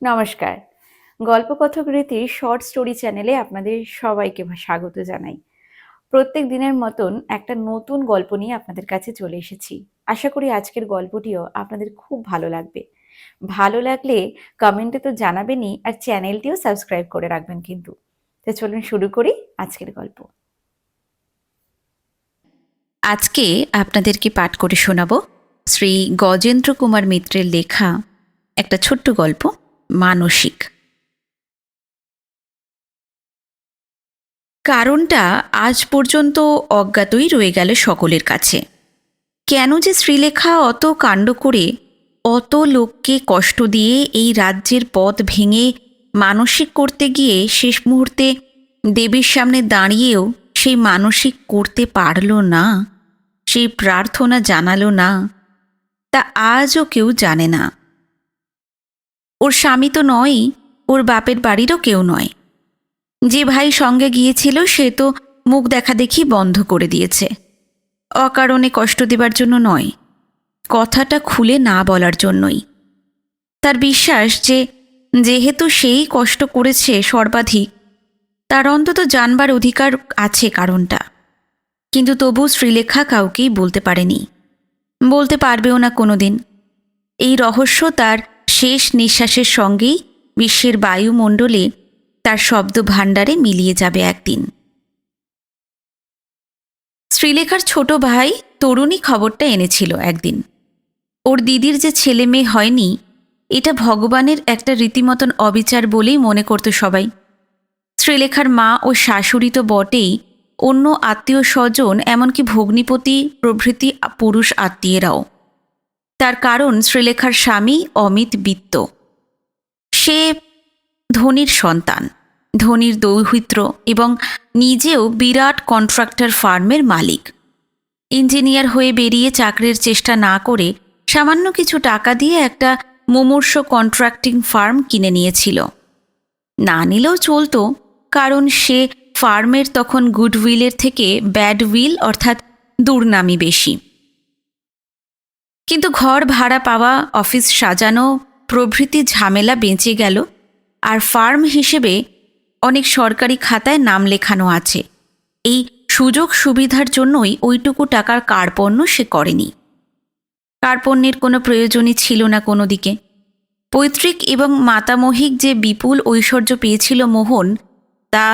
নমস্কার। গল্পকথক রীতির short story চ্যানেলে আপনাদের সবাইকে স্বাগত জানাই। প্রত্যেক দিনের মতন একটা নতুন গল্প নিয়ে আপনাদের কাছে চলে এসেছি। আশা করি আজকের গল্পটিও আপনাদের খুব ভালো লাগবে। ভালো লাগলে কমেন্টে তো জানাবেনই, আর চ্যানেলটিও সাবস্ক্রাইব করে রাখবেন কিন্তু। তো চলুন শুরু করি আজকের গল্প। আজকে আপনাদেরকে পাঠ করে শোনাব শ্রী গজেন্দ্র কুমার মিত্রের লেখা একটা ছোট্ট গল্প, মানসিক। কারণটা আজ পর্যন্ত অজ্ঞাতই রয়ে গেল সকলের কাছে। কেন যে শ্রীলেখা অত কাণ্ড করে, অত লোককে কষ্ট দিয়ে এই রাজ্যের পথ ভেঙে মানসিক করতে গিয়ে শেষ মুহূর্তে দেবীর সামনে দাঁড়িয়েও সেই মানসিক করতে পারল না, সেই প্রার্থনা জানালো না, তা আজও কেউ জানে না। ওর স্বামী তো নয়ই, ওর বাপের বাড়িরও কেউ নয়। যে ভাই সঙ্গে গিয়েছিল সে তো মুখ দেখা দেখি বন্ধ করে দিয়েছে। অকারণে কষ্ট দেবার জন্য নয়, কথাটা খুলে না বলার জন্যই। তার বিশ্বাস যে যেহেতু সেই কষ্ট করেছে সর্বাধিক, তার অন্তত জানবার অধিকার আছে কারণটা। কিন্তু তবু শ্রীলেখা কাউকেই বলতে পারেনি, বলতে পারবেও না কোনো দিন। এই রহস্য তার শেষ নিঃশ্বাসের সঙ্গেই বিশ্বের বায়ুমণ্ডলে তার শব্দ ভাণ্ডারে মিলিয়ে যাবে একদিন। শ্রীলেখার ছোট ভাই তরুণী খবরটা এনেছিল একদিন। ওর দিদির যে ছেলে মেয়ে হয়নি, এটা ভগবানের একটা রীতিমতন অবিচার বলেই মনে করত সবাই। শ্রীলেখার মা ও শাশুড়ি তো বটেই, অন্য আত্মীয় স্বজন এমনকি ভগ্নিপতি প্রভৃতি পুরুষ আত্মীয়েরাও। তার কারণ শ্রীলেখার স্বামী অমিত বিত্ত। সে ধনীর সন্তান, ধনীর দৌহিত্র এবং নিজেও বিরাট কন্ট্রাক্টর ফার্মের মালিক। ইঞ্জিনিয়ার হয়ে বেরিয়ে চাকরির চেষ্টা না করে সামান্য কিছু টাকা দিয়ে একটা মুমূর্ষ কন্ট্রাক্টিং ফার্ম কিনে নিয়েছিল। না নিলেও চলতো, কারণ সে ফার্মের তখন গুডউইলের থেকে ব্যাডউইল অর্থাৎ দুর্নামই বেশি। কিন্তু ঘর ভাড়া পাওয়া, অফিস সাজানো প্রভৃতি ঝামেলা বেঁচে গেল, আর ফার্ম হিসেবে অনেক সরকারি খাতায় নাম লেখানো আছে। এই সুযোগ সুবিধার জন্যই ওইটুকু টাকার কার্পণ্য সে করেনি। কার্পণ্যের কোনো প্রয়োজনই ছিল না কোনো দিকে। পৈতৃক এবং মাতামহিক যে বিপুল ঐশ্বর্য পেয়েছিল মোহন, তা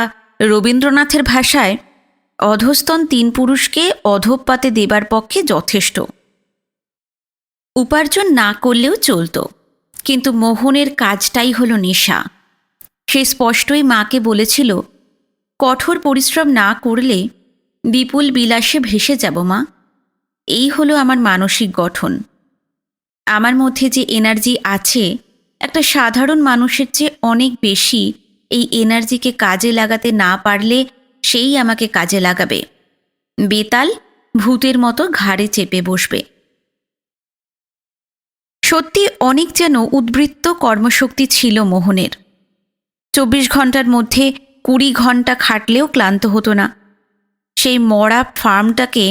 রবীন্দ্রনাথের ভাষায় অধস্তন তিন পুরুষকে অধঃপাতে দেবার পক্ষে যথেষ্ট। উপার্জন না করলেও চলত, কিন্তু মোহনের কাজটাই হলো নেশা। সে স্পষ্টই মাকে বলেছিল, কঠোর পরিশ্রম না করলে বিপুল বিলাসে ভেসে যাব মা। এই হলো আমার মানসিক গঠন। আমার মধ্যে যে এনার্জি আছে, একটা সাধারণ মানুষের চেয়ে অনেক বেশি। এই এনার্জিকে কাজে লাগাতে না পারলে সেই আমাকে কাজে লাগাবে, বেতাল ভূতের মতো ঘাড়ে চেপে বসবে। সত্যি অনেক যেন উদ্বৃত্ত কর্মশক্তি ছিল মোহনের। 24 ঘন্টার মধ্যে 20 ঘন্টা খাটলেও ক্লান্ত হতো না। সেই মরা ফার্মটাকে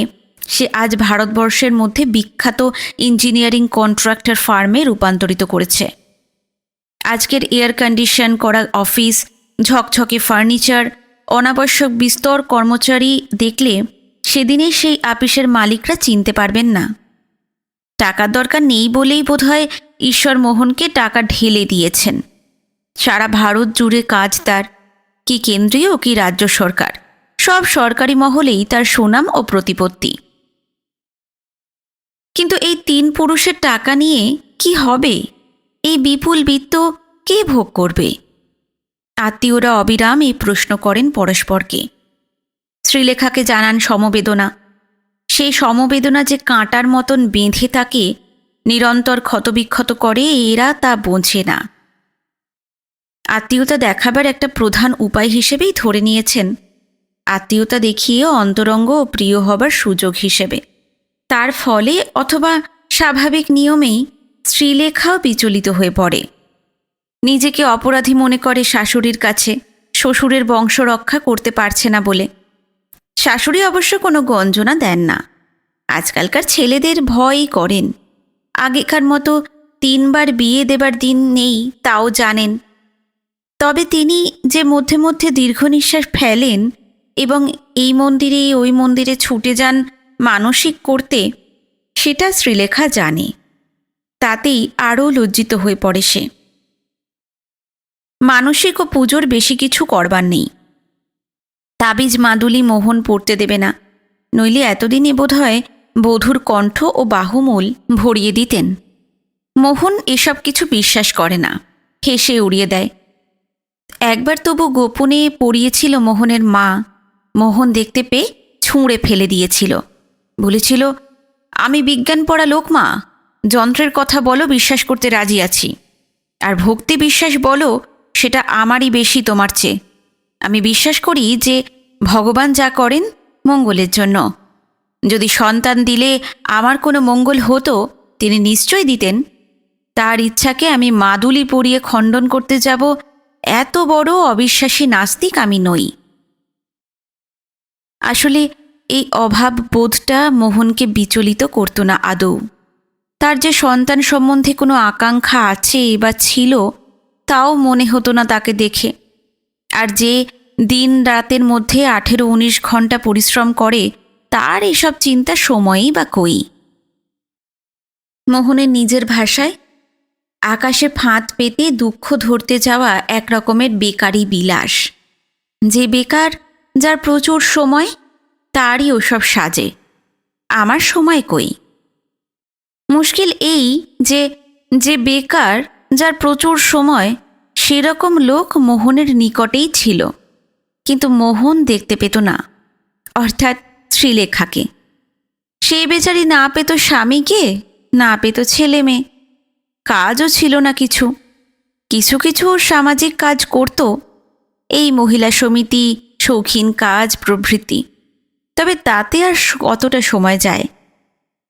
সে আজ ভারতবর্ষের মধ্যে বিখ্যাত ইঞ্জিনিয়ারিং কন্ট্রাক্টর ফার্মে রূপান্তরিত করেছে। আজকের এয়ার কন্ডিশন করা অফিস, ঝকঝকে ফার্নিচার, অনাবশ্যক বিস্তর কর্মচারী দেখলে সেদিনে সেই আপিসের মালিকরা চিনতে পারবেন না। টাকার দরকার নেই বলেই বোধহয় ঈশ্বর মোহনকে টাকা ঢেলে দিয়েছেন। সারা ভারত জুড়ে কাজ তার, কি কেন্দ্রীয় কি রাজ্য সরকার, সব সরকারি মহলেই তার সুনাম ও প্রতিপত্তি। কিন্তু এই তিন পুরুষের টাকা নিয়ে কি হবে? এই বিপুল বিত্ত কে ভোগ করবে? আত্মীয়রা অবিরাম এই প্রশ্ন করেন পরস্পরকে। শ্রীলেখাকে জানান সমবেদনা। সেই সমবেদনা যে কাঁটার মতন বেঁধে তাকে নিরন্তর ক্ষতবিক্ষত করে, এরা তা বোঝে না। আত্মীয়তা দেখাবার একটা প্রধান উপায় হিসেবেই ধরে নিয়েছেন, আত্মীয়তা দেখিয়ে অন্তরঙ্গ ও প্রিয় হবার সুযোগ হিসেবে। তার ফলে অথবা স্বাভাবিক নিয়মেই শ্রীলেখাও বিচলিত হয়ে পড়ে। নিজেকে অপরাধী মনে করে শাশুড়ির কাছে, শ্বশুরের বংশ রক্ষা করতে পারছে না বলে। শাশুড়ি অবশ্য কোনো গঞ্জনা দেন না। আজকালকার ছেলেদের ভয়ই করেন। আগেকার মতো 3বার বিয়ে দেবার দিন নেই তাও জানেন। তবে তিনি যে মধ্যে মধ্যে দীর্ঘ নিঃশ্বাস ফেলেন এবং এই মন্দিরে ওই মন্দিরে ছুটে যান মানসিক করতে, সেটা শ্রীলেখা জানে। তাতেই আরও লজ্জিত হয়ে পড়ে সে। মানসিক ও পুজোর বেশি কিছু করবার নেই। তাবিজ মাদুলি মোহন পড়তে দেবে না, নইলে এতদিনে বোধহয় বধূর কণ্ঠ ও বাহুমূল ভরিয়ে দিতেন। মোহন এসব কিছু বিশ্বাস করে না, হেসে উড়িয়ে দেয়। একবার তবু গোপনে পড়িয়েছিল মোহনের মা। মোহন দেখতে পেয়ে ছুঁড়ে ফেলে দিয়েছিল, বলেছিল, আমি বিজ্ঞান পড়া লোক মা, যন্ত্রের কথা বলো বিশ্বাস করতে রাজি আছি, আর ভক্তি বিশ্বাস বলো সেটা আমারই বেশি তোমার চেয়ে। আমি বিশ্বাস করি যে ভগবান যা করেন মঙ্গলের জন্য। যদি সন্তান দিলে আমার কোনো মঙ্গল হতো তিনি নিশ্চয়ই দিতেন। তার ইচ্ছাকে আমি মাদুলি পরিয়ে খণ্ডন করতে যাব, এত বড় অবিশ্বাসী নাস্তিক আমি নই। আসলে এই অভাব বোধটা মোহনকে বিচলিত করত না আদৌ। তার যে সন্তান সম্বন্ধে কোনো আকাঙ্ক্ষা আছে বা ছিল তাও মনে হতো না তাকে দেখে। আর যে দিন রাতের মধ্যে 18-19 ঘন্টা পরিশ্রম করে তার এসব চিন্তা সময়ই বা কই। মোহনের নিজের ভাষায় আকাশে ফাঁদ পেতে দুঃখ ধরতে যাওয়া এক রকমের বেকারি বিলাস। যে বেকার, যার প্রচুর সময়, তারই ওসব সাজে। আমার সময় কই? মুশকিল এই যে যে বেকার, যার প্রচুর সময়, সেরকম লোক মোহনের নিকটেই ছিল, কিন্তু মোহন দেখতে পেত না, অর্থাৎ শ্রীলেখাকে। সে বেচারি না পেত স্বামীকে, না পেত ছেলে মেয়ে, কাজও ছিল না কিছু। কিছু কিছু সামাজিক কাজ করত, এই মহিলা সমিতি, শৌখিন কাজ প্রভৃতি। তবে তাতে আর কতটা সময় যায়?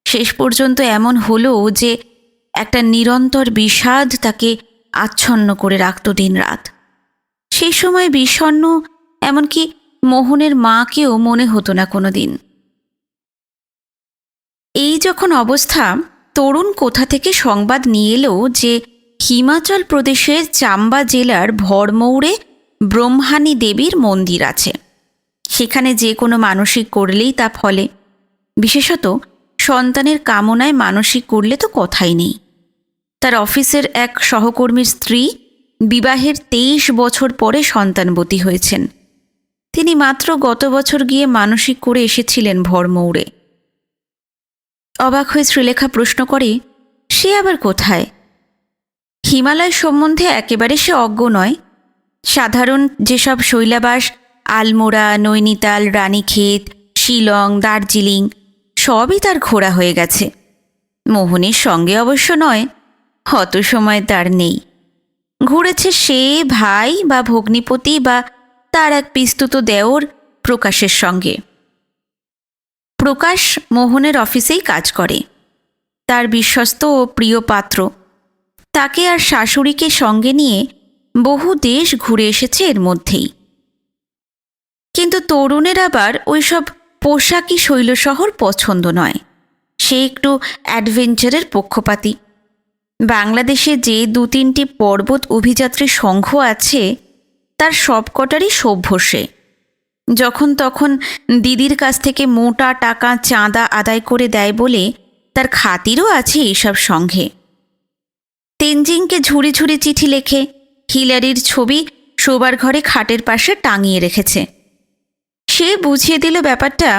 শেষ পর্যন্ত এমন হলো যে একটা নিরন্তর বিষাদ তাকে আচ্ছন্ন করে রাখত দিনরাত। সেই সময় বিষণ্ণ এমনকি মোহনের মাকেও মনে হতো না কোনো দিন। এই যখন অবস্থা, তরুণ কোথা থেকে সংবাদ নিয়ে এলো যে হিমাচল প্রদেশের চাম্বা জেলার ভরমৌরে ব্রহ্মাণী দেবীর মন্দির আছে। সেখানে যে কোনো মানসিক করলেই তা ফলে। বিশেষত সন্তানের কামনায় মানসিক করলে তো কথাই নেই। তার অফিসের এক সহকর্মীর স্ত্রী বিবাহের 23 বছর পরে সন্তানবতী হয়েছেন। তিনি মাত্র গত বছর গিয়ে মানসিক করে এসেছিলেন ভরমৌরে। অবাক হয়ে শ্রীলেখা প্রশ্ন করে, সে আবার কোথায়? হিমালয় সম্বন্ধে একেবারে সে অজ্ঞ নয়। সাধারণ যেসব শৈলাবাস, আলমোড়া, নৈনিতাল, রানীক্ষেত, শিলং, দার্জিলিং সবই তার ঘোরা হয়ে গেছে। মোহনের সঙ্গে অবশ্য নয়, অত সময় তার নেই। ঘুরেছে সে, ভাই বা ভগ্নিপতি বা তার এক পিস্তুত দেওর প্রকাশের সঙ্গে। প্রকাশ মোহনের অফিসেই কাজ করে, তার বিশ্বস্ত ও প্রিয় পাত্র। তাকে আর শাশুড়িকে সঙ্গে নিয়ে বহু দেশ ঘুরে এসেছে এর মধ্যেই। কিন্তু তরুণের আবার ওইসব পোশাকি শৈলশহর পছন্দ নয়। সে একটু অ্যাডভেঞ্চারের পক্ষপাতী। বাংলাদেশে যে 2-3টি পর্বত অভিযাত্রী সংঘ আছে তার সবকটারই সভ্য সে। যখন তখন দিদির কাছ থেকে মোটা টাকা চাঁদা আদায় করে দেয় বলে তার খাতিরও আছে এইসব সংঘে। তেনজিংকে ঝুড়ি ঝুড়ি চিঠি লেখে, হিলারির ছবি শোবার ঘরে খাটের পাশে টাঙিয়ে রেখেছে। সে বুঝিয়ে দিল ব্যাপারটা,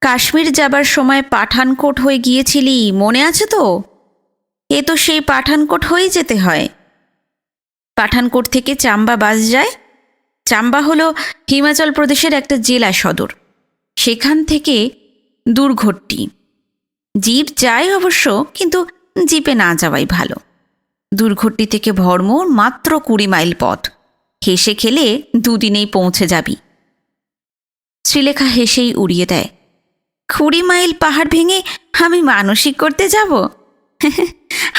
কাশ্মীর যাবার সময় পাঠানকোট হয়ে গিয়েছিলি, মনে আছে তো? এ তো সেই পাঠানকোট হয়েই যেতে হয়। পাঠানকোট থেকে চাম্বা বাস যায়। চাম্বা হলো হিমাচল প্রদেশের একটা জেলা সদর। সেখান থেকে দুর্ঘটটি। জিপ যায় অবশ্য, কিন্তু জিপে না যাওয়াই ভালো। দুর্ঘটটি থেকে ভরমৌর মাত্র 20 মাইল পথ। হেসে খেলে 2 দিনেই পৌঁছে যাবি। শ্রীলেখা হেসেই উড়িয়ে দেয়, 20 মাইল পাহাড় ভেঙে আমি মানসিক করতে যাব?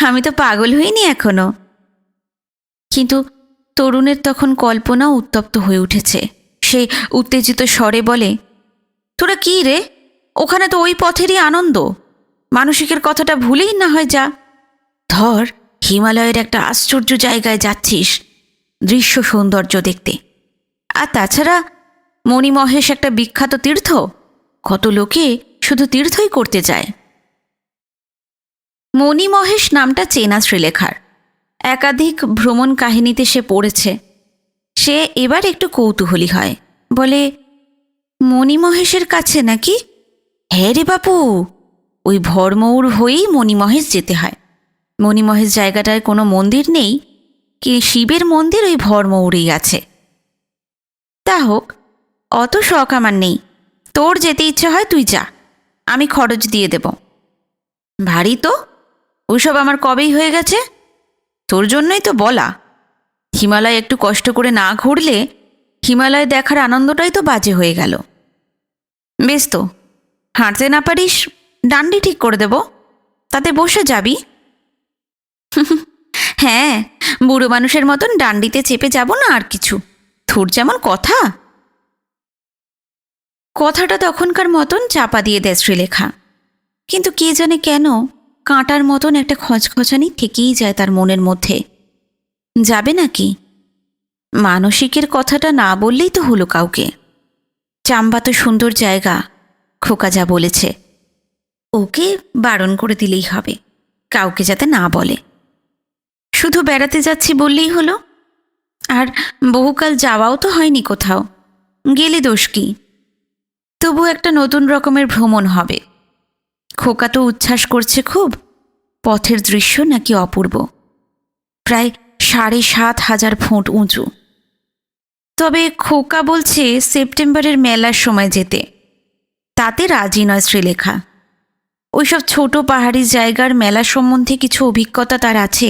আমি তো পাগল হইনি এখনো। কিন্তু তরুণের তখন কল্পনা উত্তপ্ত হয়ে উঠেছে। সে উত্তেজিত স্বরে বলে, তোরা কি রে, ওখানে তো ওই পথেরই আনন্দ। মানসিকের কথাটা ভুলেই না হয় যা। ধর, হিমালয়ের একটা আশ্চর্য জায়গায় যাচ্ছিস দৃশ্য সৌন্দর্য দেখতে। আর তাছাড়া মণিমহেশ একটা বিখ্যাত তীর্থ, কত লোকে শুধু তীর্থই করতে যায়। মণিমহেশ নামটা চেনা শ্রীলেখার, একাধিক ভ্রমণ কাহিনীতে সে পড়েছে। সে এবার একটু কৌতূহলী হয়, বলে, মণিমহেশের কাছে নাকি? হ্যাঁ রে বাপু, ওই ভরমৌর হয়েই মণিমহেশ যেতে হয়। মণিমহেশ জায়গাটায় কোনো মন্দির নেই, কি শিবের মন্দির ওই ভরমৌরেই আছে। তা হোক, অত শখ আমার নেই। তোর যেতে ইচ্ছে হয় তুই যা, আমি খরচ দিয়ে দেব। ভারী তো, ওইসব আমার কবেই হয়ে গেছে। তোর জন্যই তো বলা, হিমালয় একটু কষ্ট করে না ঘুরলে হিমালয় দেখার আনন্দটাই তো বাজে হয়ে গেল। বেশ তো, হাঁটতে না পারিস, ডান্ডি ঠিক করে দেব, তাতে বসে যাবি। হ্যাঁ, বুড়ো মানুষের মতন ডান্ডিতে চেপে যাব না আর কিছু। তোর যেমন কথা। কথাটা তখনকার মতন চাপা দিয়ে দেয় শ্রীলেখা, কিন্তু কে জানে কেন কাঁটার মতন একটা খচখচানি থেকেই যায় তার মনের মধ্যে। যাবে নাকি? মানসিকের কথাটা না বললেই তো হলো কাউকে। চাম্বা তো সুন্দর জায়গা, খোকা যা বলেছে, ওকে বারণ করে দিলেই হবে, কাউকে যাতে না বলে। শুধু বেড়াতে যাচ্ছি বললেই হলো। আর বহুকাল যাওয়াও তো হয়নি কোথাও, গেলে দোষ কি? তবু একটা নতুন রকমের ভ্রমণ হবে। খোকা তো উচ্ছ্বাস করছে খুব, পথের দৃশ্য নাকি অপূর্ব, প্রায় ৭,৫০০ ফুট উঁচু। তবে খোকা বলছে সেপ্টেম্বরের মেলার সময় যেতে, তাতে রাজি নয় শ্রীলেখা। ওইসব ছোট পাহাড়ি জায়গার মেলা সম্বন্ধে কিছু অভিজ্ঞতা তার আছে,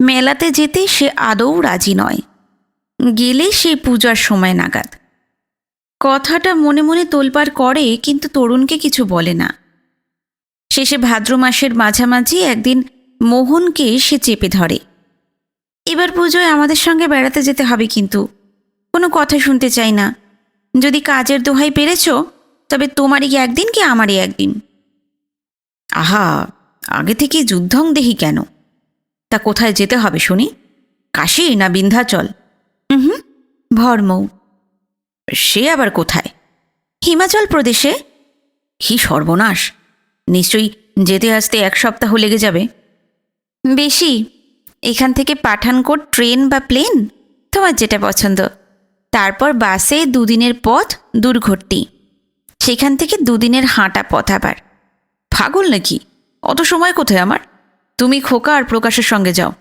মেলাতে যেতে সে আদৌ রাজি নয়। গেলে সে পূজার সময় নাগাদ। কথাটা মনে মনে তোলপাড় করে, কিন্তু তরুণকে কিছু বলে না। শেষে ভাদ্র মাসের মাঝামাঝি একদিন মোহনকে সে চেপে ধরে, এবার পুজোয় আমাদের সঙ্গে বেড়াতে যেতে হবে, কিন্তু কোনো কথা শুনতে চাই না। যদি কাজের দোহাই পেরেছ, তবে তোমারই একদিন কি আমারই একদিন। আহা, আগে থেকে যুদ্ধং দেহি কেন? তা কোথায় যেতে হবে শুনি? কাশী না বিন্ধ্যাচল? হুম, ভরমৌ। সে আবার কোথায়? হিমাচল প্রদেশে। কি সর্বনাশ! নিশ্চয়ই যেতে আসতে 1 সপ্তাহ লেগে যাবে। বেশি। এখান থেকে পাঠানকোট ট্রেন বা প্লেন, তোমার যেটা পছন্দ। তারপর বাসে 2 দিনের পথ দুর্ঘটটি, সেখান থেকে 2 দিনের হাঁটা পথ আবার। পাগল নাকি? অত সময় কোথায় আমার? তুমি খোকা আর প্রকাশের সঙ্গে যাও,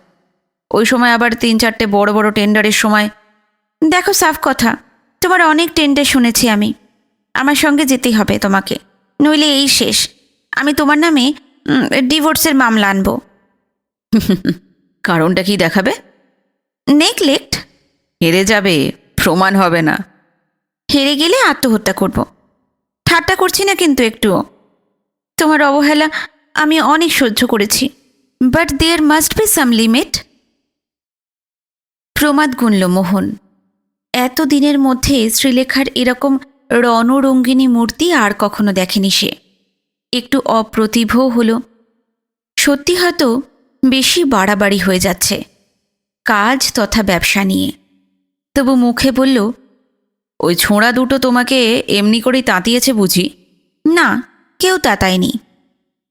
ওই সময় আবার 3-4টে বড় বড় টেন্ডারের সময়। দেখো, সাফ কথা, তোমার অনেক টেন্ডার শুনেছি আমি। আমার সঙ্গে যেতেই হবে তোমাকে, নইলে এই শেষ। আমি তোমার নামে ডিভোর্সের মামলা আনবো। কারণটা কি দেখাবে? নেগলেক্ট। হেরে যাবে, প্রমাণ হবে না। হেরে গেলে আত্মহত্যা করব। ঠাট্টা করছি না কিন্তু একটুও। তোমার অবহেলা আমি অনেক সহ্য করেছি, but there must be some limit. প্রমাদ গুনল মোহন। এত দিনের মধ্যে শ্রীলেখার এরকম রণরঙ্গিনী মূর্তি আর কখনো দেখেনি সে। একটু অপ্রতিভও হলো। সত্যি হয়তো বেশি বাড়াবাড়ি হয়ে যাচ্ছে কাজ তথা ব্যবসা নিয়ে। তবু মুখে বলল, ওই ছোঁড়া দুটো তোমাকে এমনি করেই তাঁতিয়েছে বুঝি? না, কেউ তাতায়নি।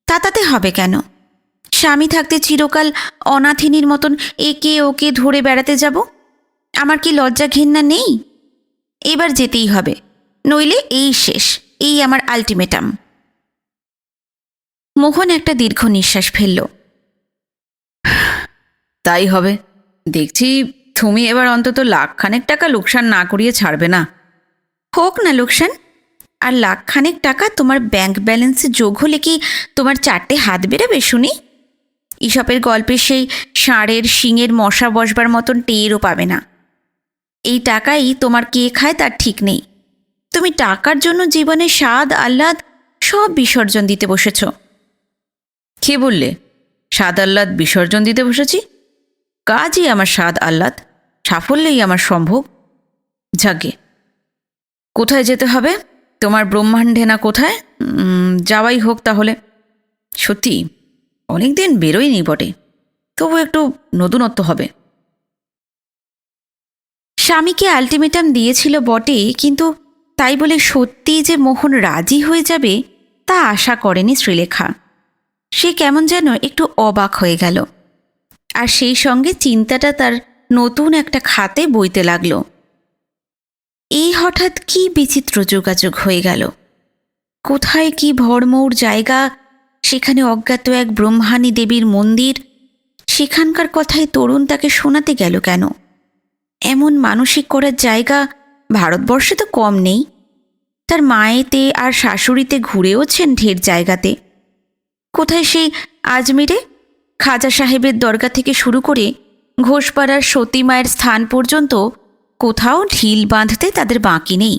তাতাতে হবে কেন? স্বামী থাকতে চিরকাল অনাথিনীর মতন একে ওকে ধরে বেড়াতে যাব? আমার কি লজ্জা ঘেন্না নেই? এবার যেতেই হবে, নইলে এই শেষ, এই আমার আলটিমেটাম। মোহন একটা দীর্ঘ নিঃশ্বাস ফেলল। তাই হবে। দেখছি তুমি এবার অন্তত 1,00,000 টাকা লোকসান না করিয়ে ছাড়বে না। হোক না লোকসান, আর 1,00,000 টাকা তোমার ব্যাংক ব্যালেন্সে যোগ হলে কি তোমার 4টে হাত বেরোবে শুনি? ঈশপের গল্পে সেই ষাঁড়ের শিঙের মশা বসবার মতন টেরও পাবে না। এই টাকাই তোমার কে খায় তার ঠিক নেই। তুমি টাকার জন্য জীবনের স্বাদ আহ্লাদ সব বিসর্জন দিতে বসেছ। কে বললে স্বাদ আহ্লাদ বিসর্জন দিতে বসেছি? কাজই আমার স্বাদ আহ্লাদ, সাফল্যেই আমার সম্ভোগ। যাগে, কোথায় যেতে হবে? তোমার ব্রহ্মাণ্ডে না কোথায়? যাওয়াই হোক তাহলে। সত্যি অনেকদিন বেরোয়নি বটে, তবু একটু নতুনত্ব হবে। স্বামীকে আলটিমেটাম দিয়েছিল বটে, কিন্তু তাই বলে সত্যিই যে মোহন রাজি হয়ে যাবে তা আশা করেনি শ্রীলেখা। সে কেমন যেন একটু অবাক হয়ে গেল, আর সেই সঙ্গে চিন্তাটা তার নতুন একটা খাতে বইতে লাগল। এই হঠাৎ কি বিচিত্র যোগাযোগ হয়ে গেল! কোথায় কি ভরমৌর জায়গা, সেখানে অজ্ঞাত এক ব্রহ্মাণী দেবীর মন্দির, সেখানকার কথাই তরুণ তাকে শোনাতে গেল কেন? এমন মানসিক করার জায়গা ভারতবর্ষে তো কম নেই। তার মায়েতে আর শাশুড়িতে ঘুরেওছেন ঢের জায়গাতে। কোথায় সেই আজমিরে খাজা সাহেবের দরগা থেকে শুরু করে ঘোষপাড়ার সতী মায়ের স্থান পর্যন্ত কোথাও ঢিল বাঁধতে তাদের বাকি নেই।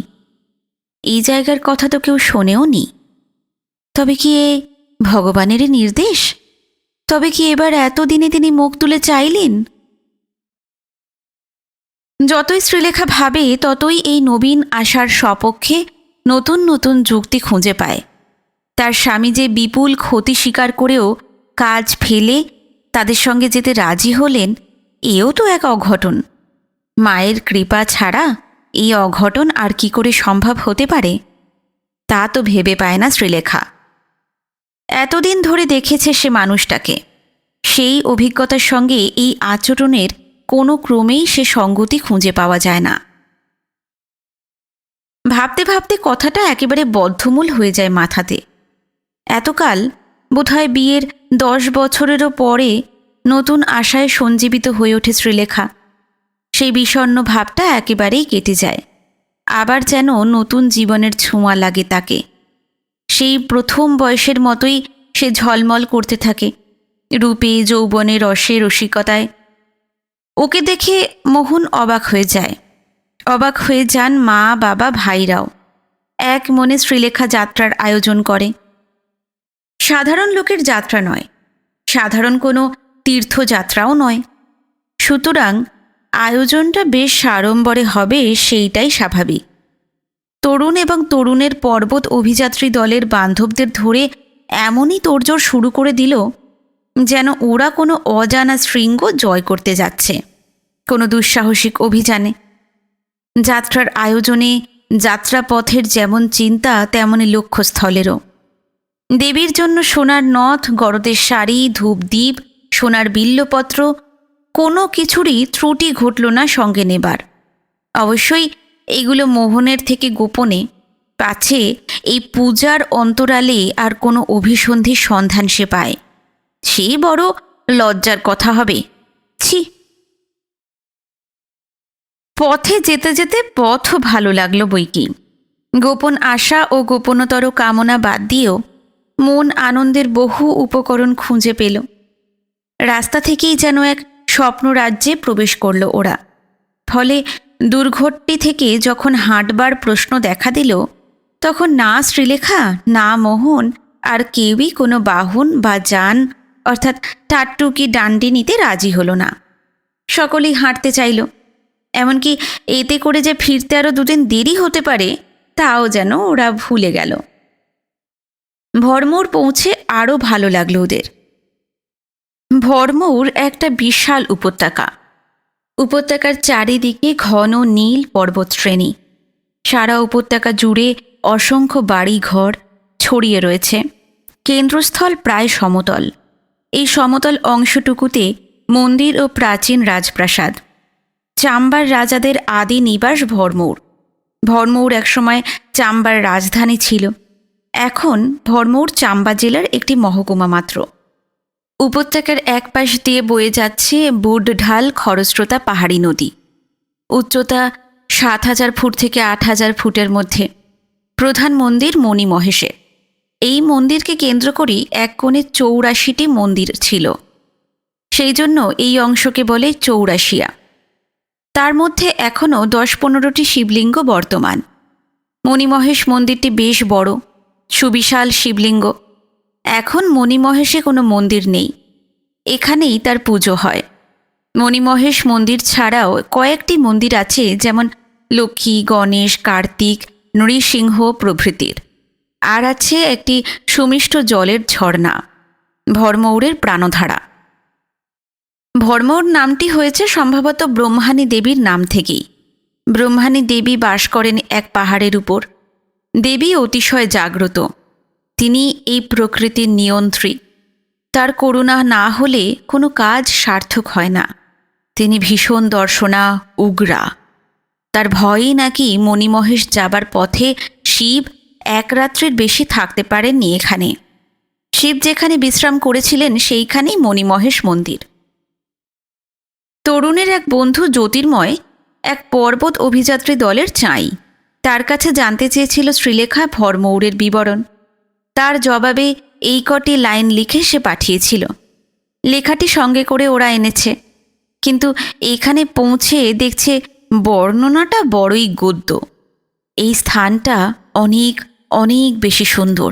এই জায়গার কথা তো কেউ শোনেও নি। তবে কি এ ভগবানেরই নির্দেশ? তবে কি এবার এতদিনে তিনি মুখ তুলে চাইলেন? যতই শ্রীলেখা ভাবে ততই এই নবীন আশার সপক্ষে নতুন নতুন যুক্তি খুঁজে পায়। তার স্বামী যে বিপুল ক্ষতি স্বীকার করেও কাজ ফেলে তাদের সঙ্গে যেতে রাজি হলেন, এও তো এক অঘটন। মায়ের কৃপা ছাড়া এই অঘটন আর কি করে সম্ভব হতে পারে তা তো ভেবে পায় না শ্রীলেখা। এতদিন ধরে দেখেছে সে মানুষটাকে, সেই অভিজ্ঞতার সঙ্গে এই আচরণের কোনো ক্রমেই সে সঙ্গতি খুঁজে পাওয়া যায় না। ভাবতে ভাবতে কথাটা একেবারে বদ্ধমূল হয়ে যায় মাথাতে। এতকাল বোধহয় বিয়ের 10 বছরেরও পরে নতুন আশায় সঞ্জীবিত হয়ে ওঠে শ্রীলেখা। সেই বিষণ্ণ ভাবটা একেবারেই কেটে যায়, আবার যেন নতুন জীবনের ছোঁয়া লাগে তাকে। সেই প্রথম বয়সের মতোই সে ঝলমল করতে থাকে, রূপে যৌবনে রসে রসিকতায়। ওকে দেখে মোহন অবাক হয়ে যায়, অবাক হয়ে যান মা বাবা ভাইরাও। এক মনে শ্রীলেখা যাত্রার আয়োজন করে। সাধারণ লোকের যাত্রা নয়, সাধারণ কোনো তীর্থযাত্রাও নয়। সুতরাং আয়োজনটা বেশ সাড়ম্বরে হবে, সেইটাই স্বাভাবিক। তরুণ এবং তরুণের পর্বত অভিযাত্রী দলের বান্ধবদের ধরে এমনই তোড়জোড় শুরু করে দিল যেন ওরা কোনো অজানা শৃঙ্গ জয় করতে যাচ্ছে, কোনো দুঃসাহসিক অভিযানে। যাত্রার আয়োজনে যাত্রাপথের যেমন চিন্তা, তেমনি লক্ষ্যস্থলেরও। দেবীর জন্য সোনার নথ, গরদের শাড়ি, ধূপদীপ, সোনার বিল্লপত্র, কোনো কিছুরই ত্রুটি ঘটল না সঙ্গে নেবার। অবশ্যই এগুলো মোহনের থেকে গোপনে, পাছে এই পূজার অন্তরালে আর কোনো অভিসন্ধির সন্ধান সে পায়, সে বড় লজ্জার কথা হবে। ছি! পথে যেতে যেতে পথ ভালো লাগলো বইকি। গোপন আশা ও গোপনতর কামনা বাদ দিয়েও মন আনন্দের বহু উপকরণ খুঁজে পেল। রাস্তা থেকেই যেন এক স্বপ্ন রাজ্যে প্রবেশ করল ওরা। ফলে দুর্ঘটটি থেকে যখন হাঁটবার প্রশ্ন দেখা দিল, তখন না শ্রীলেখা না মোহন আর কেউই কোনো বাহন বা যান অর্থাৎ টাট্টুকি ডান্ডি নিতে রাজি হলো না। সকলেই হাঁটতে চাইল, এমনকি এতে করে যে ফিরতে আরও 2 দিন দেরি হতে পারে তাও যেন ওরা ভুলে গেল। ভরমৌর পৌঁছে আরও ভালো লাগলো ওদের। ভরমৌর একটা বিশাল উপত্যকা। উপত্যকার চারিদিকে ঘন নীল পর্বতশ্রেণী। সারা উপত্যকা জুড়ে অসংখ্য বাড়ি ঘর ছড়িয়ে রয়েছে। কেন্দ্রস্থল প্রায় সমতল। এই সমতল অংশটুকুতে মন্দির ও প্রাচীন রাজপ্রাসাদ। চাম্বার রাজাদের আদি নিবাস ভরমৌর। ভরমৌর একসময় চাম্বার রাজধানী ছিল। এখন ভরমৌর চাম্বা জেলার একটি মহকুমা মাত্র। উপত্যকার এক পাশ দিয়ে বয়ে যাচ্ছে বুড়ঢাল খরস্রোতা পাহাড়ি নদী। উচ্চতা 7,000 ফুট থেকে 8,000 ফুটের মধ্যে। প্রধান মন্দির মণিমহেশে। এই মন্দিরকে কেন্দ্র করেই এক কোণে 84টি মন্দির ছিল, সেই জন্য এই অংশকে বলে চৌরাশিয়া। তার মধ্যে এখনও 10-15টি শিবলিঙ্গ বর্তমান। মণিমহেশ মন্দিরটি বেশ বড়, সুবিশাল শিবলিঙ্গ। এখন মণিমহেশে কোনো মন্দির নেই, এখানেই তার পুজো হয়। মণিমহেশ মন্দির ছাড়াও কয়েকটি মন্দির আছে, যেমন লক্ষ্মী, গণেশ, কার্তিক, নৃসিংহ প্রভৃতির। আর আছে একটি সুমিষ্ট জলের ঝর্ণা। ভরমৌরের প্রাণধারা। ভরমৌর নামটি হয়েছে সম্ভবত ব্রহ্মাণী দেবীর নাম থেকেই। ব্রহ্মাণী দেবী বাস করেন এক পাহাড়ের উপর। দেবী অতিশয় জাগ্রত। তিনি এই প্রকৃতির নিয়ন্ত্রী। তার করুণা না হলে কোনো কাজ সার্থক হয় না। তিনি ভীষণ দর্শনা, উগ্রা। তার ভয়েই নাকি মণিমহেশ যাবার পথে শিব এক রাত্রির বেশি থাকতে পারেননি এখানে। শিব যেখানে বিশ্রাম করেছিলেন সেইখানেই মণিমহেশ মন্দির। তরুণের এক বন্ধু জ্যোতির্ময় এক পর্বত অভিযাত্রী দলের চাই। তার কাছে জানতে চেয়েছিল শ্রীলেখা ভরমৌরের বিবরণ। তার জবাবে এই কটি লাইন লিখে সে পাঠিয়েছিল। লেখাটি সঙ্গে করে ওরা এনেছে, কিন্তু এইখানে পৌঁছে দেখছে বর্ণনাটা বড়ই গদ্য। এই স্থানটা অনেক অনেক বেশি সুন্দর।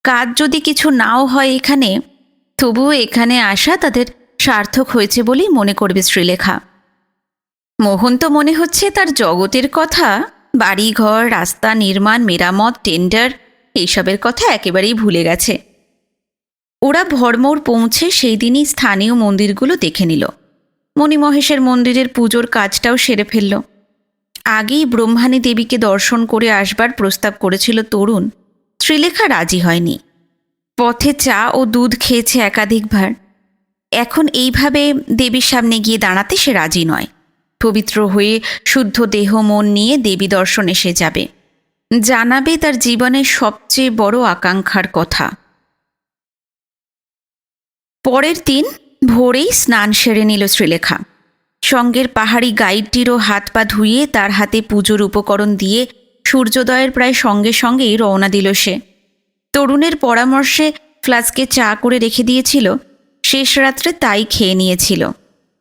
কাজ যদি কিছু নাও হয় এখানে, তবুও এখানে আসা তাদের সার্থক হয়েছে বলেই মনে করবে শ্রীলেখা। মোহন তো মনে হচ্ছে তার জগতের কথা, বাড়িঘর, রাস্তা নির্মাণ, মেরামত, টেন্ডার এইসবের কথা একেবারেই ভুলে গেছে। ওরা ভরমৌর পৌঁছে সেই দিনই স্থানীয় মন্দিরগুলো দেখে নিল। মণিমহেশের মন্দিরের পুজোর কাজটাও সেরে ফেলল। আগেই ব্রহ্মাণী দেবীকে দর্শন করে আসবার প্রস্তাব করেছিল তরুণ। শ্রীলেখা রাজি হয়নি। পথে চা ও দুধ খেয়েছে একাধিকবার। এখন এইভাবে দেবীর সামনে গিয়ে দাঁড়াতে সে রাজি নয়। পবিত্র হয়ে শুদ্ধ দেহ মন নিয়ে দেবী দর্শন এসে যাবে, জানাবে তার জীবনের সবচেয়ে বড় আকাঙ্ক্ষার কথা। পরের দিন ভোরেই স্নান সেরে নিল শ্রীলেখা। সঙ্গের পাহাড়ি গাইডটিরও হাত পা ধুইয়ে তার হাতে পুজোর উপকরণ দিয়ে সূর্যোদয়ের প্রায় সঙ্গে সঙ্গেই রওনা দিল সে। তরুণের পরামর্শে ফ্লাস্কে চা করে রেখে দিয়েছিল, শেষ রাত্রে তাই খেয়ে নিয়েছিল।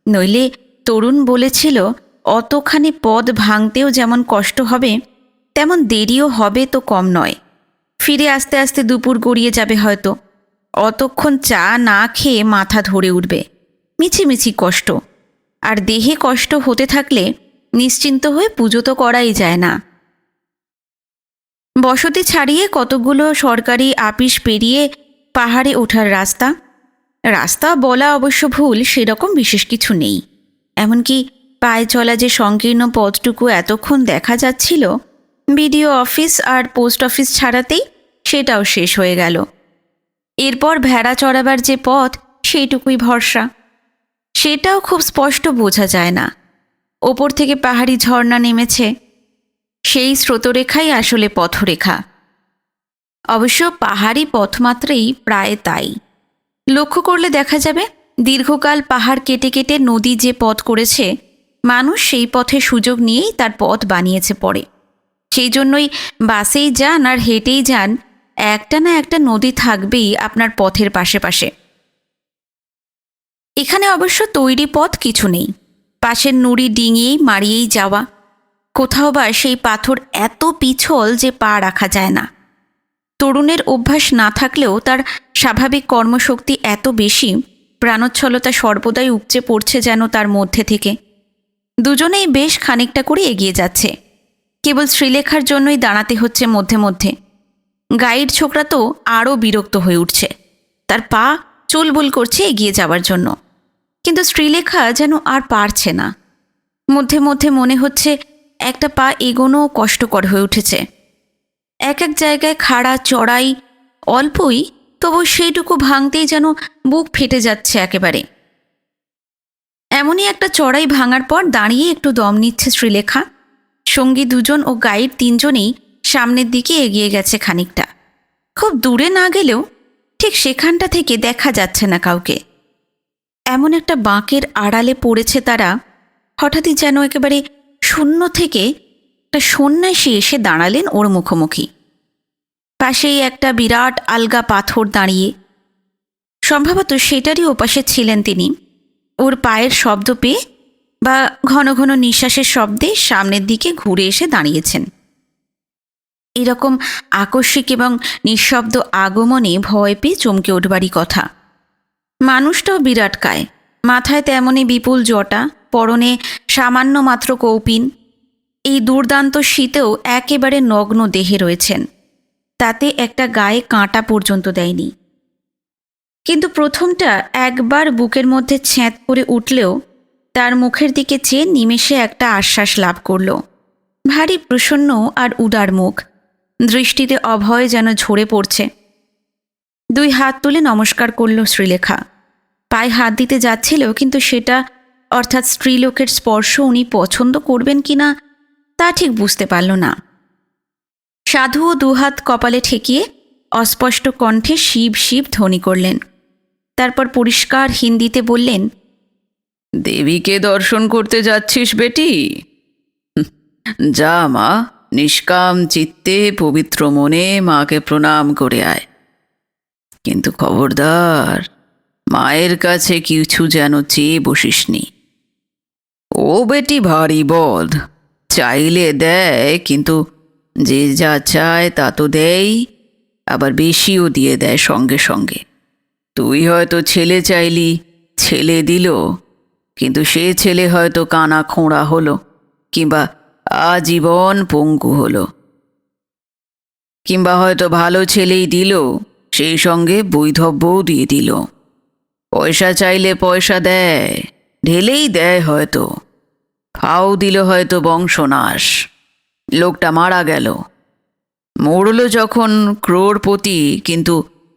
নইলে তরুণ বলেছিল অতখানি পদ ভাঙতেও যেমন কষ্ট হবে, তেমন দেরিও হবে তো কম নয়। ফিরে আসতে আসতে দুপুর গড়িয়ে যাবে হয়তো। অতক্ষণ চা না খেয়ে মাথা ধরে উঠবে, মিছিমিছি কষ্ট। আর দেহে কষ্ট হতে থাকলে নিশ্চিন্ত হয়ে পুজো তো করাই যায় না। বসতি ছাড়িয়ে কতগুলো সরকারি আপিস পেরিয়ে পাহাড়ে ওঠার রাস্তা। রাস্তা বলা অবশ্য ভুল, সেরকম বিশেষ কিছু নেই। এমনকি পায়ে চলা যে সংকীর্ণ পথটুকু এতক্ষণ দেখা যাচ্ছিল, বিডিও অফিস আর পোস্ট অফিস ছাড়াতেই সেটাও শেষ হয়ে গেল। এরপর ভেড়া চড়াবার যে পথ, সেইটুকুই ভরসা। সেটাও খুব স্পষ্ট বোঝা যায় না। ওপর থেকে পাহাড়ি ঝর্ণা নেমেছে, সেই স্রোতরেখাই আসলে পথরেখা। অবশ্য পাহাড়ি পথমাত্রেই প্রায় তাই। লক্ষ্য করলে দেখা যাবে দীর্ঘকাল পাহাড় কেটে কেটে নদী যে পথ করেছে, মানুষ সেই পথে সুযোগ নিয়েই তার পথ বানিয়েছে পড়ে। সেই জন্যই বাসেই যান আর হেঁটেই যান, একটা না একটা নদী থাকবেই আপনার পথের পাশে পাশে। এখানে অবশ্য তৈরি পথ কিছু নেই, পাশের নুড়ি ডিঙিয়েই মারিয়েই যাওয়া। কোথাও বা সেই পাথর এত পিছল যে পা রাখা যায় না। তরুণের অভ্যাস না থাকলেও তার স্বাভাবিক কর্মশক্তি এত বেশি, প্রাণোচ্ছলতা সর্বদাই উপচে পড়ছে যেন তার মধ্যে থেকে। দুজনেই বেশ খানিকটা করে এগিয়ে যাচ্ছে। কেবল শ্রীলেখার জন্যই দাঁড়াতে হচ্ছে মধ্যে মধ্যে। গাইড ছোকরা তো আরও বিরক্ত হয়ে উঠছে, তার পা চুলবুল করছে এগিয়ে যাওয়ার জন্য। কিন্তু শ্রীলেখা যেন আর পারছে না। মধ্যে মধ্যে মনে হচ্ছে একটা পা এগোনোও কষ্টকর হয়ে উঠেছে। এক এক জায়গায় খাড়া চড়াই অল্পই, তবু সেইটুকু ভাঙতেই যেন বুক ফেটে যাচ্ছে একেবারে। এমনই একটা চড়াই ভাঙার পর দাঁড়িয়ে একটু দম নিচ্ছে শ্রীলেখা। সঙ্গী দুজন ও গাইড তিনজনেই সামনের দিকে এগিয়ে গেছে খানিকটা। খুব দূরে না গেলেও ঠিক সেখানটা থেকে দেখা যাচ্ছে না কাউকে। এমন একটা বাঁকের আড়ালে পড়েছে তারা, হঠাৎই যেন একেবারে শূন্য থেকে একটা সন্ন্যাসী এসে দাঁড়ালেন ওর মুখোমুখি। পাশেই একটা বিরাট আলগা পাথর দাঁড়িয়ে, সম্ভবত সেটারই ওপাশে ছিলেন তিনি। ওর পায়ের শব্দ পেয়ে বা ঘন ঘন নিঃশ্বাসের শব্দে সামনের দিকে ঘুরে এসে দাঁড়িয়েছেন। এরকম আকস্মিক এবং নিঃশব্দ আগমনে ভয় পেয়ে চমকে উঠবারই কথা। মানুষটাও বিরাটকায়, মাথায় তেমনই বিপুল জটা, পরনে সামান্য মাত্র কৌপিন। এই দুর্দান্ত শীতেও একেবারে নগ্ন দেহে রয়েছেন, তাতে একটা গায়ে কাঁটা পর্যন্ত দেয়নি। কিন্তু প্রথমটা একবার বুকের মধ্যে ছ্যাঁত করে উঠলেও তার মুখের দিকে চেয়ে নিমেষে একটা আশ্বাস লাভ করল। ভারী প্রসন্ন আর উদার মুখ, দৃষ্টিতে অভয় যেন ঝরে পড়ছে। দুই হাত তুলে নমস্কার করল শ্রীলেখা। পায়ে হাত দিতে যাচ্ছিল, কিন্তু সেটা অর্থাৎ স্ত্রীলোকের স্পর্শ উনি পছন্দ করবেন কিনা তা ঠিক বুঝতে পারল না। সাধুও দুহাত কপালে ঠেকিয়ে অস্পষ্ট কণ্ঠে শিব শিব ধ্বনি করলেন। তারপর পরিষ্কার হিন্দিতে বললেন, দেবীকে দর্শন করতে যাচ্ছিস বেটি? যা মা, নিষ্কাম চিত্তে পবিত্র মনে মাকে প্রণাম করে আয়। কিন্তু খবরদার, মায়ের কাছে কিছু যেন চেয়ে বসিসনি। ও বেটি ভারী বদ, চাইলে দেয়, কিন্তু যে যা চায় তা তো দেয়, আবার বেশিও দিয়ে দেয় সঙ্গে সঙ্গে। তুই হয়তো ছেলে চাইলি, ছেলে দিল, কিন্তু সে ছেলে হয়তো কানা খোঁড়া হলো, কিংবা আজীবন পঙ্গু হলো, কিংবা হয়তো ভালো ছেলেই দিল, সেই সঙ্গে বৈধব্যও দিয়ে দিল। পয়সা চাইলে পয়সা দেয়, ঢেলেই দেয় হয়তো। ফাও দিল হয়তো বংশনাশ, লোকটা মারা গেল, মরল যখন ক্রোড়পতি, কিন্তু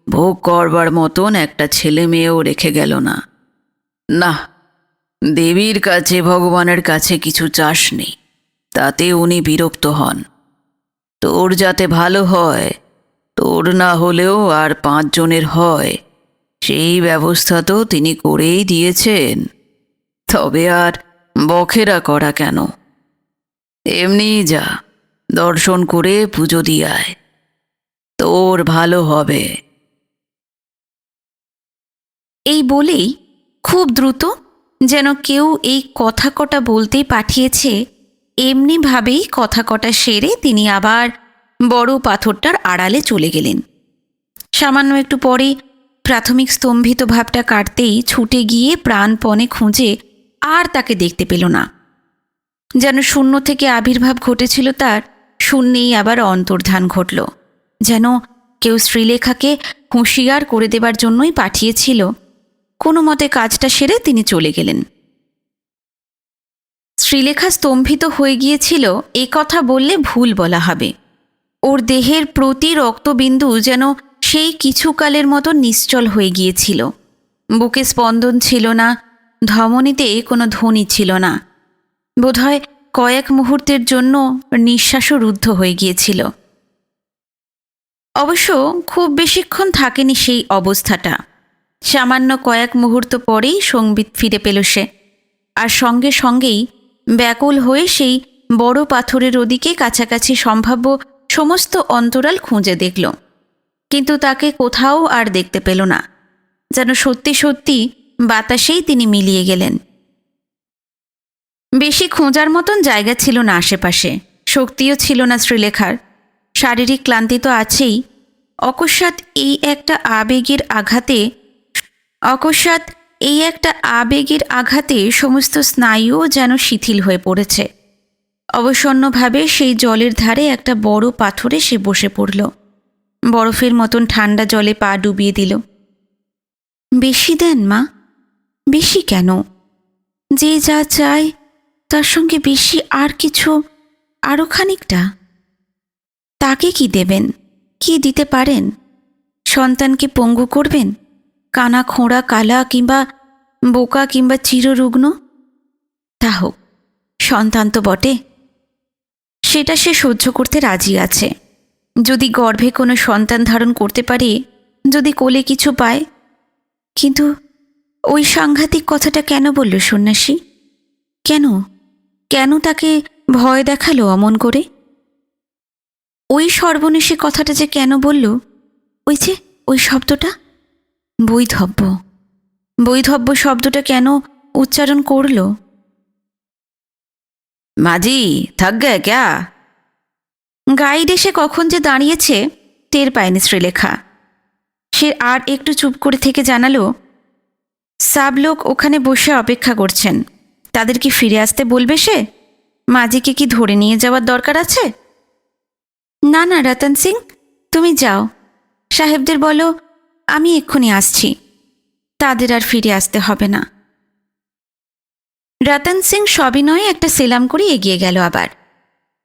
ভোগ করবার মতন একটা ছেলে মেয়েও রেখে গেল না। না, দেবীর কাছে ভগবানের কাছে কিছু চাসনি, তাতে উনি বিরক্ত হন। তোর যাতে ভালো হয়, তোর না হলেও আর 5 জনের হয়, সেই ব্যবস্থা তো তিনি করেই দিয়েছেন। তবে আর বখেরা করা কেন? এমনি যা, দর্শন করে পুজো দিয়ে আয়, তোর ভালো হবে। এই বলেই খুব দ্রুত, যেন কেউ এই কথা কটা বলতেই পাঠিয়েছে, এমনিভাবেই কথা কটা সেরে তিনি আবার বড় পাথরটার আড়ালে চলে গেলেন। সামান্য একটু পরে প্রাথমিক স্তম্ভিত ভাবটা কাটতেই ছুটে গিয়ে প্রাণপণে খুঁজে আর তাকে দেখতে পেল না। যেন শূন্য থেকে আবির্ভাব ঘটেছিল তার, শূন্যেই আবার অন্তর্ধান ঘটল। যেন কেউ শ্রীলেখাকে হুঁশিয়ার করে দেবার জন্যই পাঠিয়েছিল। কোনো মতে কাজটা সেরে তিনি চলে গেলেন। শ্রীলেখা স্তম্ভিত হয়ে গিয়েছিল, এ কথা বললে ভুল বলা হবে। ওর দেহের প্রতি রক্তবিন্দু যেন সেই কিছুকালের মতো নিশ্চল হয়ে গিয়েছিল। বুকে স্পন্দন ছিল না, ধমনীতে কোনো ধ্বনি ছিল না। বোধহয় কয়েক মুহূর্তের জন্য নিঃশ্বাসও রুদ্ধ হয়ে গিয়েছিল। অবশ্য খুব বেশিক্ষণ থাকেনি সেই অবস্থাটা। সামান্য কয়েক মুহূর্ত পরেই সংবিত ফিরে পেল সে, আর সঙ্গে সঙ্গেই ব্যাকুল হয়ে সেই বড় পাথরের ওদিকে কাছাকাছি সম্ভাব্য সমস্ত অন্তরাল খুঁজে দেখল, কিন্তু তাকে কোথাও আর দেখতে পেল না। যেন সত্যি সত্যি বাতাসেই তিনি মিলিয়ে গেলেন। বেশি খোঁজার মতন জায়গা ছিল না আশেপাশে, শক্তিও ছিল না শ্রীলেখার। শারীরিক ক্লান্তি তো আছেই, অকস্মাৎ এই একটা আবেগের আঘাতে সমস্ত স্নায়ুও যেন শিথিল হয়ে পড়েছে। অবসন্নভাবে সেই জলের ধারে একটা বড় পাথরে সে বসে পড়ল। বরফের মতন ঠান্ডা জলে পা ডুবিয়ে দিল। বেশি দেন মা, বেশি কেন? যে যা চায় তার সঙ্গে বেশি আর কিছু, আরও খানিকটা। তাকে কি দেবেন? কি দিতে পারেন? সন্তানকে পঙ্গু করবেন? কানা খোঁড়া, কালা, কিংবা বোকা, কিংবা চিররুগ্ন? তা হোক, সন্তান তো বটে, সেটা সে সহ্য করতে রাজি আছে। যদি গর্ভে কোনো সন্তান ধারণ করতে পারে, যদি কোলে কিছু পায়। কিন্তু ওই সাংঘাতিক কথাটা কেন বলল সন্ন্যাসী? কেন কেন তাকে ভয় দেখালো অমন করে? ওই সর্বনেশে কথাটা যে কেন বলল? ওই শব্দটা, বৈধব্য, বৈধব্য শব্দটা কেন উচ্চারণ করল? মাজি থাক গে ক্যা? গাইড এসে কখন যে দাঁড়িয়েছে টের পায়নি শ্রীলেখা। সে আর একটু চুপ করে থেকে জানালো, সাব লোক ওখানে বসে অপেক্ষা করছেন, তাদের কি ফিরে আসতে বলবে সে? মাজিকে কি ধরে নিয়ে যাওয়ার দরকার আছে? না না রতন সিং, তুমি যাও, সাহেবদের বলো আমি এক্ষুনি আসছি। তাদের আর ফিরে আসতে হবে না। রতন সিং সবিনয়ে একটা সেলাম করে এগিয়ে গেল। আবার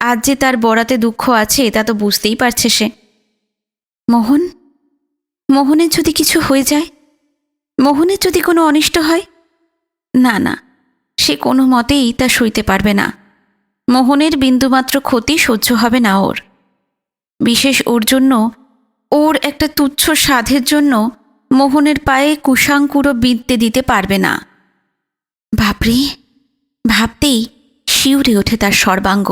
আজ যে তার বরাতে দুঃখ আছে তা তো বুঝতেই পারছে সে। মোহনের যদি কিছু হয়ে যায়, মোহনের যদি কোনো অনিষ্ট হয়, না না, সে কোনো মতেই তা সইতে পারবে না। মোহনের বিন্দুমাত্র ক্ষতি সহ্য হবে না ওর। বিশেষ ওর জন্য, ওর একটা তুচ্ছ সাধের জন্য মোহনের পায়ে কুশাঙ্কুরও বিঁধতে দিতে পারবে না। বাপরে, ভাবতেই শিউরে ওঠে তার সর্বাঙ্গ।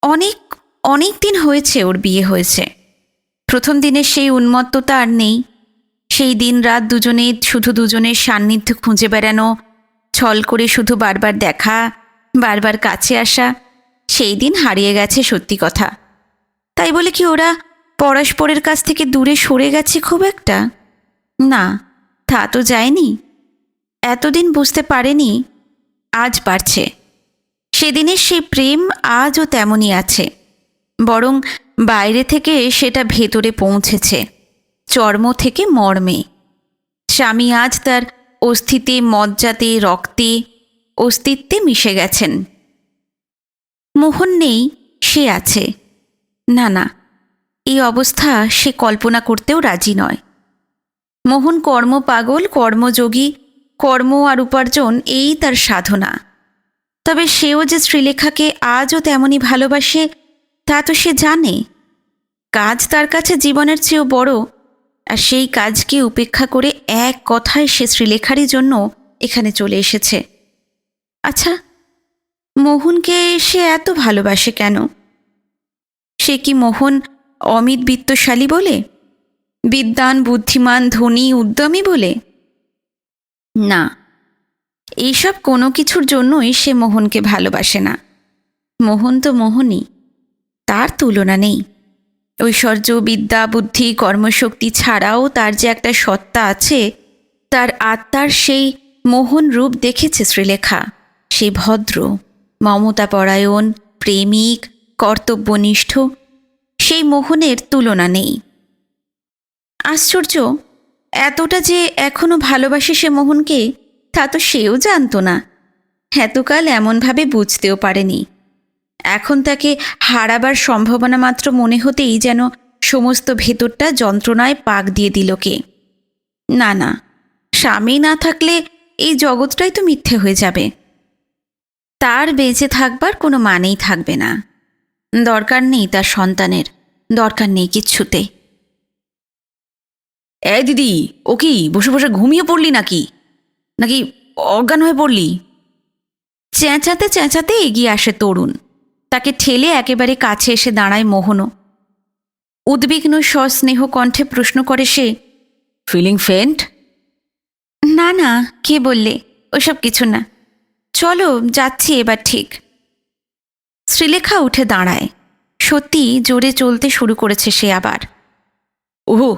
অনেক অনেক দিন হয়েছে ওর বিয়ে হয়েছে। প্রথম দিনের সেই উন্মত্ততা আর নেই। সেই দিন রাত শুধু দুজনের সান্নিধ্য খুঁজে বেড়ানো, ছল করে শুধু বারবার দেখা, বারবার কাছে আসা, সেই দিন হারিয়ে গেছে সত্যি কথা। তাই বলে কি ওরা পরস্পরের কাছ থেকে দূরে সরে গেছে খুব একটা? না, তা তো যায়নি। এতদিন বুঝতে পারেনি, আজ পারছে। সেদিনের সেই প্রেম আজও তেমনই আছে, বরং বাইরে থেকে সেটা ভেতরে পৌঁছেছে, চর্ম থেকে মর্মে। স্বামী আজ তার অস্থিতে, মজ্জাতে, রক্তে, অস্তিত্বে মিশে গেছেন। মোহন নেই, সে আছে। না না, এই অবস্থা সে কল্পনা করতেও রাজি নয়। মোহন কর্মপাগল, কর্মযোগী, কর্ম আর উপার্জন এই তার সাধনা। তবে সেও যে শ্রীলেখাকে আজও তেমনই ভালোবাসে তা তো সে জানে। কাজ তার কাছে জীবনের চেয়েও বড়, আর সেই কাজকে উপেক্ষা করে এক কথায় সে শ্রীলেখারই জন্য এখানে চলে এসেছে। আচ্ছা, মোহনকে সে এত ভালোবাসে কেন? সে কি মোহন অমিত বিত্তশালী বলে, বিদ্বান, বুদ্ধিমান, ধনী, উদ্যমী বলে? না, এইসব কোনো কিছুর জন্যই সে মোহনকে ভালোবাসে না। মোহন তো মোহনই, তার তুলনা নেই। ঐশ্বর্য, বিদ্যা, বুদ্ধি, কর্মশক্তি ছাড়াও তার যে একটা সত্তা আছে, তার আত্মার সেই মোহন রূপ দেখেছে শ্রীলেখা। সে ভদ্র, মমতাপরায়ণ, প্রেমিক, কর্তব্যনিষ্ঠ, সেই মোহনের তুলনা নেই। আশ্চর্য, এতটা যে এখনো ভালোবাসে সে মোহনকে, তা তো সেও জানত না। এতকাল এমনভাবে বুঝতেও পারেনি। এখন তাকে হারাবার সম্ভাবনা মাত্র মনে হতেই যেন সমস্ত ভেতরটা যন্ত্রণায় পাক দিয়ে দিল কে। না না, স্বামী না থাকলে এই জগৎটাই তো মিথ্যে হয়ে যাবে। তার বেঁচে থাকবার কোনো মানেই থাকবে না। দরকার নেই তার সন্তানের, দরকার নেই কিচ্ছুতে। এই দিদি, ও কি বসে বসে ঘুমিয়ে পড়লি নাকি নাকি অজ্ঞান হয়ে পড়লি? চেঁচাতে চেঁচাতে এগিয়ে আসে তরুণ। তাকে ঠেলে একেবারে কাছে এসে দাঁড়ায় মোহনও। উদ্বিগ্ন সস্নেহ কণ্ঠে প্রশ্ন করে সে, ফিলিং ফেন্ট? না না, কে বললে? ওসব কিছু না, চলো যাচ্ছি এবার ঠিক। শ্রীলেখা উঠে দাঁড়ায়। সত্যি জোরে চলতে শুরু করেছে সে আবার। ওহো,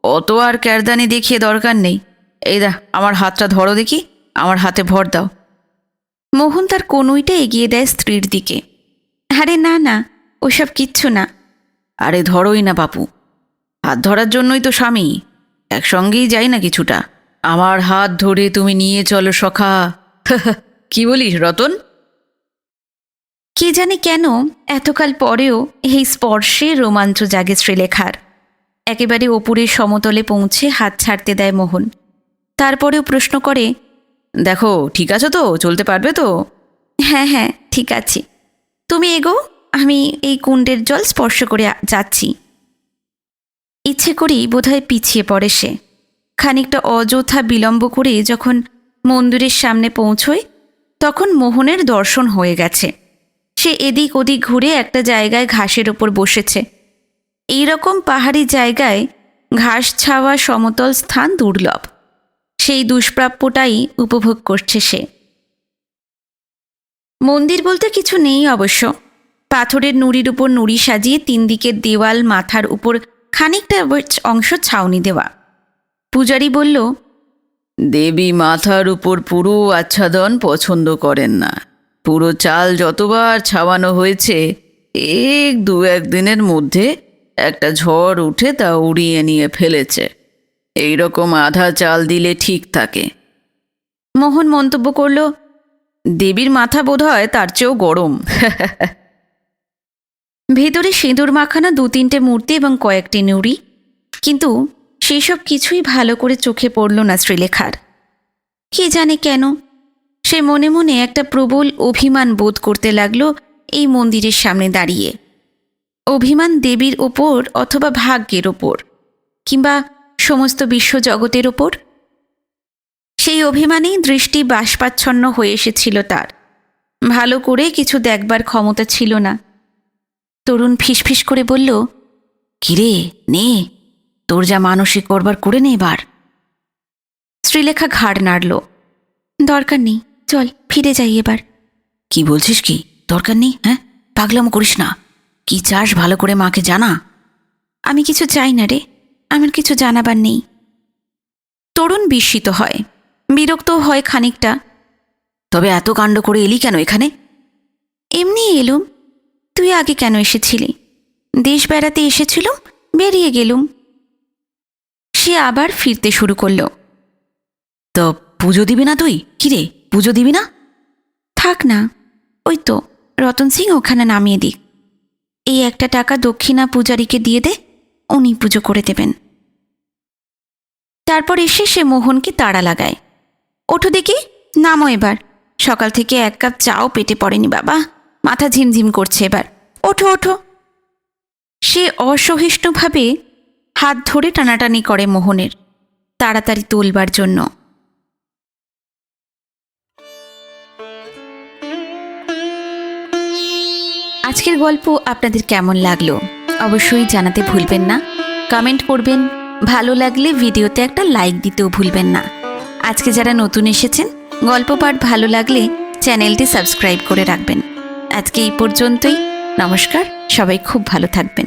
অত আর ক্যারদানি দেখিয়ে দরকার নেই। এই দা, আমার হাতটা ধরো দেখি, আমার হাতে ভর দাও। মোহন তার কনুইটা এগিয়ে দেয় স্ত্রীর দিকে। আরে না না, ওসব কিচ্ছু না। আরে ধরোই না বাপু, হাত ধরার জন্যই তো স্বামী। একসঙ্গেই যাই না কিছুটা। আমার হাত ধরে তুমি নিয়ে চলো সখা। কি বলিস রতন? কে জানে কেন এতকাল পরেও এই স্পর্শে রোমাঞ্চ জাগে শ্রীলেখার। একেবারে ওপরের সমতলে পৌঁছে হাত ছাড়তে দেয় মোহন। তারপরেও প্রশ্ন করে, দেখো ঠিক আছো তো? চলতে পারবে তো? হ্যাঁ হ্যাঁ, ঠিক আছে, তুমি এগো, আমি এই কুণ্ডের জল স্পর্শ করে যাচ্ছি। ইচ্ছে করেই বোধহয় পিছিয়ে পড়ে সে। খানিকটা অযথা বিলম্ব করে যখন মন্দিরের সামনে পৌঁছয়, তখন মোহনের দর্শন হয়ে গেছে। সে এদিক ওদিক ঘুরে একটা জায়গায় ঘাসের ওপর বসেছে। এইরকম পাহাড়ি জায়গায় ঘাস ছাওয়া সমতল স্থান দুর্লভ। সেই দুষ্প্রাপ্যটাই উপভোগ করছে সে। মন্দির বলতে কিছু নেই অবশ্য। পাথরের নুড়ির উপর নুড়ি সাজিয়ে 3 দিকের দেওয়াল, মাথার উপর খানিকটা অংশ ছাউনি দেওয়া। পূজারী বলল, দেবী মাথার উপর পুরো আচ্ছাদন পছন্দ করেন না। পুরো চাল যতবার ছাওয়ানো হয়েছে, দু একদিনের মধ্যে একটা ঝড় উঠে তা উড়িয়ে নিয়ে ফেলেছে। এইরকম আধা চাল দিলে ঠিক থাকে। মোহন মন্তব্য করল, দেবীর মাথা বোধহয় তার চেয়েও গরম। ভেতরে সিঁদুর মাখানো 2-3টে মূর্তি এবং কয়েকটি নুড়ি, কিন্তু সেসব কিছুই ভালো করে চোখে পড়ল না শ্রীলেখার। কে জানে কেন সে মনে মনে একটা প্রবল অভিমান বোধ করতে লাগলো এই মন্দিরের সামনে দাঁড়িয়ে। অভিমান দেবীর ওপর অথবা ভাগ্যের ওপর, কিংবা সমস্ত বিশ্বজগতের ওপর। সেই অভিমানেই দৃষ্টি বাষ্পাচ্ছন্ন হয়ে এসেছিল তার। ভালো করে কিছু দেখবার ক্ষমতা ছিল না। তরুণ ফিসফিস করে বলল, কিরে নে, তোর যা মানসিক করবার করে নে এবার। শ্রীলেখা ঘাড় নাড়ল, দরকার নেই, চল ফিরে যাই এবার। কি বলছিস কি, দরকার নেই? হ্যাঁ, পাগলামো করিস না। কি চাস ভালো করে মাকে জানা। আমি কিছু চাই না রে, আমার কিছু জানাবার নেই। তরুণ বিস্মিত হয়, বিরক্তও হয় খানিকটা। তবে এত কাণ্ড করে এলি কেন এখানে? এমনি এলুম। তুই আগে কেন এসেছিলি? দেশ বেড়াতে এসেছিলুম, বেরিয়ে গেলুম। সে আবার ফিরতে শুরু করল। তো পুজো দিবি না তুই? কিরে, পুজো দিবি না? থাক না, ওই তো রতন সিং ওখানে নামিয়ে দিক। এই একটা টাকা দক্ষিণা পূজারীকে দিয়ে দে, উনি পুজো করে দেবেন। তারপর এসে সে মোহনকে তাড়া লাগায়, ওঠো দেখি, নামো এবার। সকাল থেকে 1 কাপ চাও পেটে পড়েনি বাবা, মাথা ঝিমঝিম করছে এবার, ওঠো ওঠো। সে অসহিষ্ণুভাবে হাত ধরে টানাটানি করে মোহনের, তাড়াতাড়ি তোলবার জন্য। আজকের গল্প আপনাদের কেমন লাগলো অবশ্যই জানাতে ভুলবেন না। কমেন্ট করবেন, ভালো লাগলে ভিডিওতে একটা লাইক দিতেও ভুলবেন না। আজকে যারা নতুন এসেছেন, গল্প পাঠ ভালো লাগলে চ্যানেলটি সাবস্ক্রাইব করে রাখবেন। আজকে এই পর্যন্তই। নমস্কার, সবাই খুব ভালো থাকবেন।